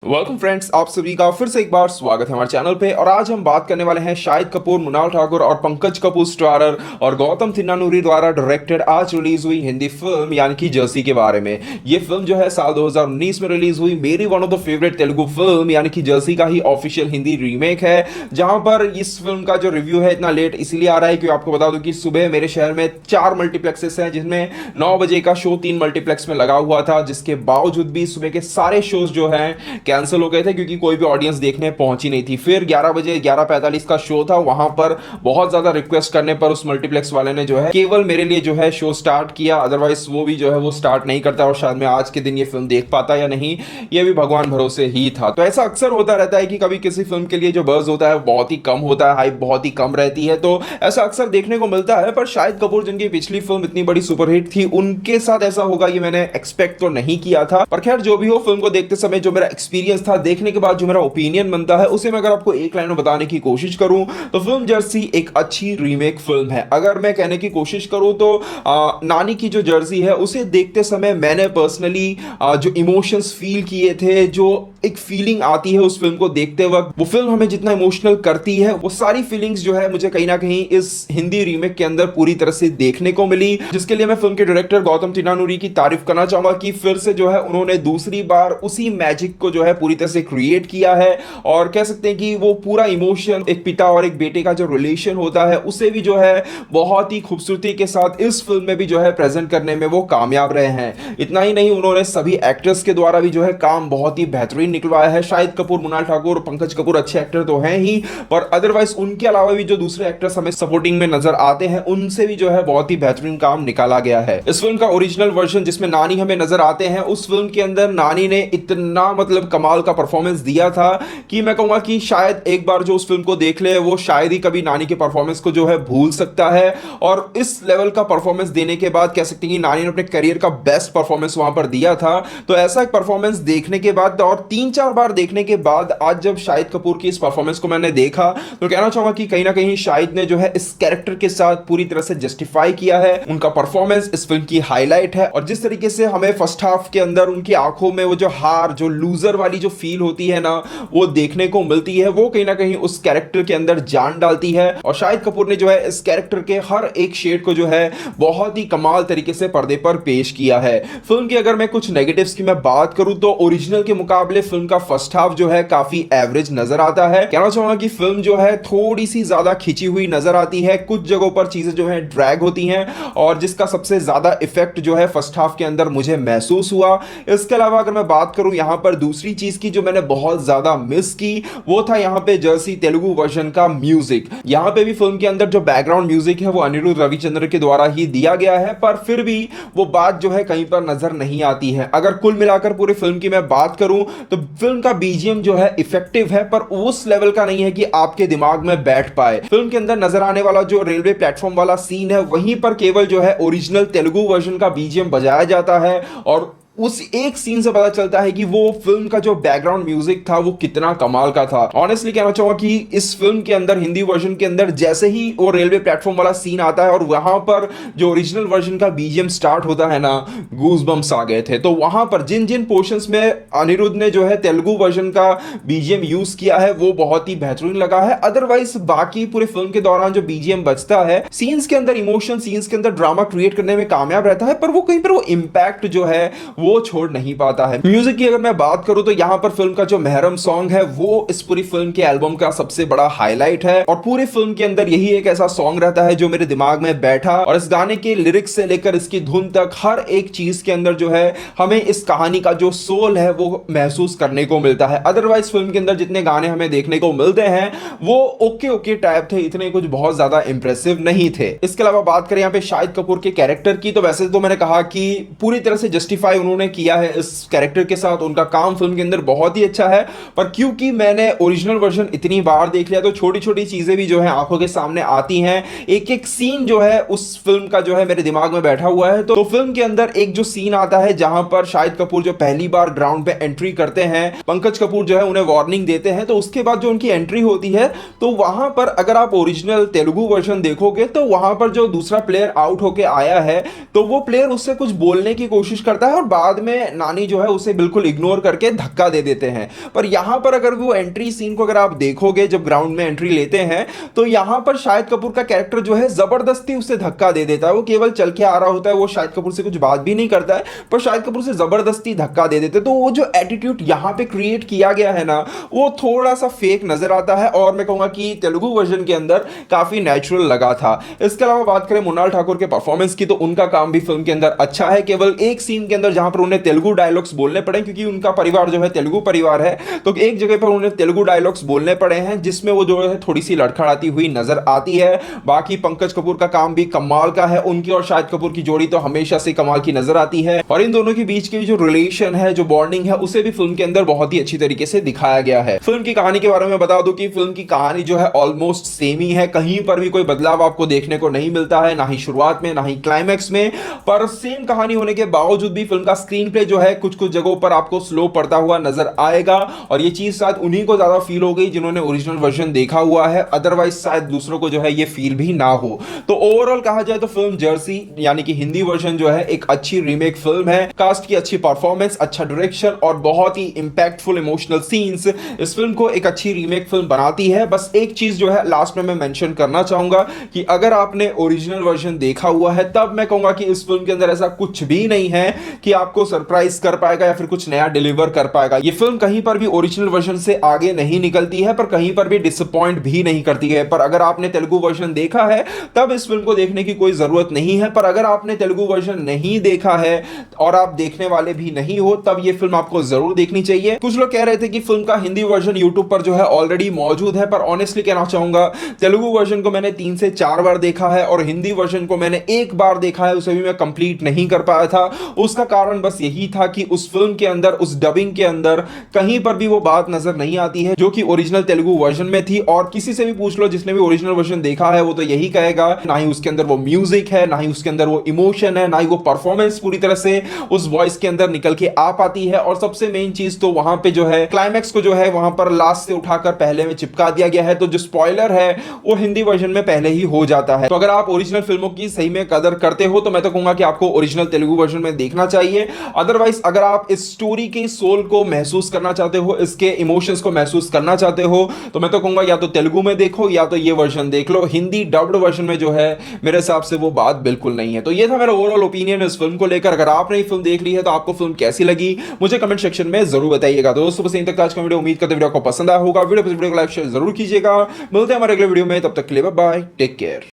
Welcome friends, आप सभी का फिर से एक बार स्वागत है हमारे चैनल पे। और आज हम बात करने वाले हैं शाहिद कपूर, मृणाल ठाकुर और पंकज कपूर स्टारर और गौतम तिन्नानुरी द्वारा डायरेक्टेड आज रिलीज हुई हिंदी फिल्म यानी कि जर्सी के बारे में। ये फिल्म जो है साल 2019 में रिलीज हुई, मेरी one of the favourite Telugu film यानी कि जर्सी का ही ऑफिशियल हिंदी रीमेक है। जहां पर इस फिल्म का जो रिव्यू है इतना लेट इसलिए आ रहा है क्योंकि आपको बता दूं कि सुबह मेरे शहर में 4 मल्टीप्लेक्सेस हैं, जिसमें 9 बजे का शो 3 मल्टीप्लेक्स में लगा हुआ था, जिसके बावजूद भी सुबह के सारे शोज जो हैं कैंसिल हो गए थे क्योंकि कोई भी ऑडियंस देखने पहुंची नहीं थी। फिर 11 बजे 11:45 का शो था, वहां पर बहुत ज्यादा रिक्वेस्ट करने पर उस मल्टीप्लेक्स वाले ने जो है केवल मेरे लिए जो है शो स्टार्ट किया, अदरवाइज वो भी जो है वो स्टार्ट नहीं करता और शायद मैं आज के दिन ये फिल्म देख पाता या नहीं ये भी भगवान भरोसे ही था। तो ऐसा अक्सर होता रहता है कि कभी किसी फिल्म के लिए जो बज़ होता है बहुत ही कम होता है, हाइप बहुत ही कम रहती है, तो ऐसा अक्सर देखने को मिलता है। पर शाहिद कपूर जिनकी पिछली फिल्म इतनी बड़ी सुपरहिट थी, उनके साथ ऐसा होगा ये मैंने एक्सपेक्ट तो नहीं किया था। पर खैर जो भी हो, फिल्म को देखते समय जो मेरा एक्सपीरियंस था, देखने के बाद जो मेरा ओपिनियन बनता है, उसे मैं अगर आपको एक लाइन में बताने की कोशिश करूं तो फिल्म जर्सी एक अच्छी रीमेक फिल्म है। अगर मैं कहने की कोशिश करूं तो नानी की जो जर्सी है उसे देखते समय मैंने पर्सनली जो इमोशंस फील किए थे, जो एक फीलिंग आती है उस फिल्म को देखते वक्त, वो फिल्म हमें जितना इमोशनल करती है वो सारी फीलिंग्स जो है मुझे कहीं ना कहीं इस हिंदी रीमेक के अंदर पूरी तरह से देखने को मिली, जिसके लिए मैं फिल्म के डायरेक्टर गौतम तिन्नानुरी की तारीफ करना चाहूंगा कि फिर से जो है उन्होंने दूसरी बार उसी मैजिक को जो है पूरी तरह से क्रिएट किया है। और कह सकते हैं कि वो पूरा इमोशन, एक पिता और एक बेटे का जो रिलेशन होता है, उसे भी जो है बहुत ही खूबसूरती के साथ इस फिल्म में भी जो है प्रेजेंट करने में वो कामयाब रहे हैं। इतना ही नहीं, उन्होंने सभी एक्टर्स के द्वारा भी जो है काम बहुत ही बेहतरीन निकलवाया है। शाहिद कपूर, मृणाल ठाकुर, पंकज कपूर अच्छे एक्टर तो हैं ही, पर अदरवाइज उनके अलावा भी जो दूसरे एक्टर्स हमें सपोर्टिंग में नजर आते हैं, उनसे भी जो है बहुत ही बेहतरीन काम निकाला गया है। इस फिल्म का ओरिजिनल वर्जन जिसमें नानी हमें नजर आते हैं, उस फिल्म के अंदर नानी ने इतना मतलब कमाल का परफॉर्मेंस दिया था कि मैं कहूंगा कि शायद एक बार जो उस फिल्म को देख ले वो शायद ही कभी नानी के परफॉर्मेंस को जो है भूल सकता है। और इस लेवल का परफॉर्मेंस देने के बाद कह सकते हैं कि नानी ने अपने करियर का बेस्ट परफॉर्मेंस वहां पर दिया था। तो ऐसा एक परफॉर्मेंस देखने के बाद और 3-4 बार देखने के बाद आज जब शाहिद कपूर की इस परफॉर्मेंस को मैंने देखा तो कहना चाहूंगा कि कहीं ना कहीं शाहिद ने जो है इस कैरेक्टर के साथ पूरी तरह से जस्टिफाई किया है। उनका परफॉर्मेंस इस फिल्म की हाईलाइट है और जिस तरीके से हमें फर्स्ट हाफ के अंदर उनकी आंखों में वो जो हार, जो लूजर वाली जो फील होती है ना, वो देखने को मिलती है, वो कहीं ना कहीं उस कैरेक्टर के अंदर जान डालती है। और शाहिद कपूर ने जो है इस कैरेक्टर के हर एक शेड को जो है बहुत ही कमाल तरीके से पर्दे पर पेश किया है। फिल्म की अगर मैं कुछ नेगेटिव्स की मैं बात करूं तो ओरिजिनल के मुकाबले फिल्म का फर्स्ट हाफ जो है काफी एवरेज नजर आता है। कहना चाहूंगा कि फिल्म जो है थोड़ी सी ज्यादा खिंची हुई नजर आती है, कुछ जगहों पर चीजें जो है ड्रैग होती हैं और जिसका सबसे ज्यादा इफेक्ट जो है फर्स्ट हाफ के अंदर मुझे महसूस हुआ। इसके अलावा अगर मैं बात करूं यहां पर दूसरी चीज की जो मैंने बहुत ज्यादा मिस की, वो था यहां पे जर्सी तेलुगु वर्जन का म्यूजिक। यहां पे भी फिल्म के अंदर जो बैकग्राउंड म्यूजिक है वो अनिरुद्ध रविचंद्र के द्वारा ही दिया गया है, पर फिर भी वो बात जो है कहीं पर नजर नहीं आती है। अगर कुल मिलाकर पूरी फिल्म की मैं बात करूं तो फिल्म का बीजीएम जो है इफेक्टिव है, पर उस लेवल का नहीं है कि आपके दिमाग में बैठ पाए। फिल्म के अंदर नजर आने वाला जो रेलवे प्लेटफॉर्म वाला सीन है, वहीं पर केवल जो है ओरिजिनल तेलुगु वर्जन का बीजीएम बजाया जाता है और उस एक सीन से पता चलता है कि वो फिल्म का जो बैकग्राउंड म्यूजिक था वो कितना कमाल का था। ऑनेस्टली कहना चाहूंगा कि इस फिल्म के अंदर, हिंदी वर्जन के अंदर, जैसे ही वो रेलवे प्लेटफॉर्म वाला सीन आता है और वहां पर जो ओरिजिनल वर्जन का बीजीएम स्टार्ट होता है ना, गूज़बम्स आ गए थे। तो वहां पर जिन जिन पोर्शंस में अनिरुद्ध ने जो है तेलुगु वर्जन का बीजीएम यूज किया है वो बहुत ही बेहतरीन लगा है। अदरवाइज बाकी पूरे फिल्म के दौरान जो बीजीएम बजता है, सीन्स के अंदर इमोशन, सीन्स के अंदर ड्रामा क्रिएट करने में कामयाब रहता है, पर वो कहीं पर वो इंपैक्ट जो है वो छोड़ नहीं पाता है। म्यूजिक की अगर मैं बात करूं तो यहां पर फिल्म का जो महरम सॉन्ग है वो इस पूरी फिल्म के एल्बम का सबसे बड़ा हाईलाइट है और पूरी फिल्म के अंदर यही एक ऐसा सॉन्ग रहता है जो मेरे दिमाग में बैठा और इस गाने के लिरिक्स से लेकर इसकी धुन तक हर एक चीज के अंदर जो है हमें इस कहानी का जो सोल है वो महसूस करने को मिलता है। अदरवाइज फिल्म के अंदर जितने गाने हमें देखने को मिलते हैं वो ओके ओके टाइप थे, इतने कुछ बहुत ज्यादा इंप्रेसिव नहीं थे। इसके अलावा बात करें यहाँ पे शाहिद कपूर के कैरेक्टर की, तो वैसे तो मैंने कहा कि पूरी तरह से जस्टिफाई उन्होंने किया है इस कैरेक्टर के साथ, उनका काम फिल्म के अंदर बहुत ही अच्छा है। पर क्योंकि मैंने ओरिजिनल वर्जन इतनी बार देख लिया तो छोटी छोटी चीजें भी जो है आंखों के सामने आती हैं। एक एक सीन जो है उस फिल्म का जो है मेरे दिमाग में बैठा हुआ है। तो फिल्म के अंदर एक जो सीन आता है जहां पर शाहिद कपूर जो पहली बार ग्राउंड पे एंट्री करते हैं, पंकज कपूर जो है उन्हें वार्निंग देते हैं, तो उसके बाद जो उनकी एंट्री होती है तो वहां पर अगर आप ओरिजिनल तेलुगु वर्जन देखोगे तो वहां पर जो दूसरा प्लेयर आउट होके आया है तो वो प्लेयर उससे कुछ बोलने की कोशिश करता है और बाद में नानी जो है उसे बिल्कुल इग्नोर करके धक्का दे देते हैं। पर यहां पर अगर वो एंट्री सीन को अगर आप देखोगे, जब ग्राउंड में एंट्री लेते हैं, तो यहां पर शाहिद कपूर का कैरेक्टर जो है जबरदस्ती उसे धक्का दे देता है। वो केवल चल के आ रहा होता है, वो शाहिद कपूर से कुछ बात भी नहीं करता है, पर शाहिद कपूर से जबरदस्ती धक्का दे देते। तो वो जो एटीट्यूड यहां पे क्रिएट किया गया है ना, वो थोड़ा सा फेक नजर आता है, और मैं कहूंगा कि तेलुगु वर्जन के अंदर काफी नेचुरल लगा था। इसके अलावा बात करें मुन्नाल ठाकुर के परफॉर्मेंस की, तो उनका काम भी फिल्म के अंदर अच्छा है। केवल एक सीन के अंदर जहां पर उन्हें तेलुगु डायलॉग्स बोलने पड़े, क्योंकि उनका परिवार जो है तेलुगु परिवार है, तो एक जगह पर उन्हें तेलुगु डायलॉग्स बोलने पड़े हैं, जिसमें वो जो है थोड़ी सी लड़खड़ाती हुई नजर आती है। बाकी पंकज कपूर का काम भी कमाल का है, उनकी और शाहिद कपूर की जोड़ी तो हमेशा से कमाल की नजर आती है, और इन दोनों के बीच की जो रिलेशन है, जो बॉन्डिंग है, उसे भी फिल्म के अंदर बहुत ही अच्छी तरीके से दिखाया गया है। फिल्म की कहानी के बारे में बता दूं कि फिल्म की कहानी जो है ऑलमोस्ट सेम ही है, कहीं पर भी कोई बदलाव आपको देखने को नहीं मिलता है, ना ही शुरुआत में ना ही क्लाइमैक्स में। पर सेम कहानी होने के बावजूद भी फिल्म का स्क्रीन प्ले जो है कुछ कुछ जगहों पर आपको स्लो पड़ता हुआ नजर आएगा, और ये चीज शायद उन्हीं को ज्यादा फील हो गई जिन्होंने ओरिजिनल वर्जन देखा हुआ है, अदरवाइज शायद दूसरों को जो है ये फील भी ना हो। तो ओवरऑल कहा जाए तो फिल्म जर्सी यानी कि हिंदी वर्जन जो है एक अच्छी रीमेक फिल्म है। कास्ट की अच्छी परफॉर्मेंस, अच्छा डायरेक्शन और बहुत ही इंपैक्टफुल इमोशनल सीन्स इस फिल्म को एक अच्छी रीमेक फिल्म बनाती है। बस एक चीज जो है लास्ट में मैं मेंशन करना चाहूंगा कि अगर आपने ओरिजिनल वर्जन देखा हुआ है, तब मैं कहूंगा कि इस फिल्म के अंदर ऐसा कुछ भी नहीं है कि आपको सरप्राइज कर पाएगा या फिर कुछ नया डिलीवर कर पाएगा। ये फिल्म कहीं पर भी ओरिजिनल वर्जन से आगे नहीं निकलती है, पर कहीं पर भी डिसअपॉइंट भी नहीं करती है। पर अगर आपने तेलुगु वर्जन देखा है, तब इस फिल्म को देखने की कोई जरूरत नहीं है। पर अगर आपने तेलुगु वर्जन नहीं देखा है और आप देखने वाले भी नहीं हो, तब ये फिल्म आपको जरूर देखनी चाहिए। कुछ लोग कह रहे थे कि फिल्म का हिंदी वर्जन यूट्यूब पर जो है ऑलरेडी मौजूद है, पर ऑनेस्टली कहना चाहूंगा तेलुगु वर्जन को मैंने 3 से 4 बार देखा है, और हिंदी वर्जन को मैंने एक बार देखा है, उसे भी मैं कंप्लीट नहीं कर पाया था। उसका कारण बस यही था कि उस फिल्म के अंदर, उस डबिंग के अंदर कहीं पर भी वो बात नजर नहीं आती है जो कि ओरिजिनल तेलुगु वर्जन में थी। और किसी से भी पूछ लो जिसने भी ओरिजिनल वर्जन देखा है, वो तो यही कहेगा, ना ही उसके अंदर वो म्यूजिक है, ना ही उसके अंदर वो इमोशन है, ना ही वो परफॉर्मेंस पूरी तरह से उस वॉइस के अंदर निकल के आ पाती है। और सबसे मेन चीज तो वहां पे जो है क्लाइमैक्स को जो है वहां पर लास्ट से उठाकर पहले में चिपका दिया गया है, तो जो स्पॉइलर है वो हिंदी वर्जन में पहले ही हो जाता है। तो अगर आप ओरिजिनल फिल्मों की सही में कदर करते हो, तो मैं तो कहूंगा कि आपको ओरिजिनल तेलुगु वर्जन में देखना चाहिए। अदरवाइज अगर आप इस स्टोरी के सोल को महसूस करना चाहते हो, इसके इमोशंस को महसूस करना चाहते हो, तो मैं तो कहूंगा या तो तेलुगु में देखो या तो ये वर्जन देख लो। हिंदी डब्ड वर्जन में जो है मेरे हिसाब से वो बात बिल्कुल नहीं है। तो ये था मेरा ओवरऑल ओपिनियन इस फिल्म को लेकर। अगर आपने ये फिल्म देख ली है तो आपको फिल्म कैसी लगी मुझे कमेंट सेक्शन में जरूर बताइएगा। दोस्तों बस यहीं तक आज का वीडियो, उम्मीद करते वीडियो को पसंद आया होगा। वीडियो को लाइक शेयर जरूर कीजिएगा। मिलते हैं हमारे अगले वीडियो में, तब तक के लिए बाय बाय, टेक केयर।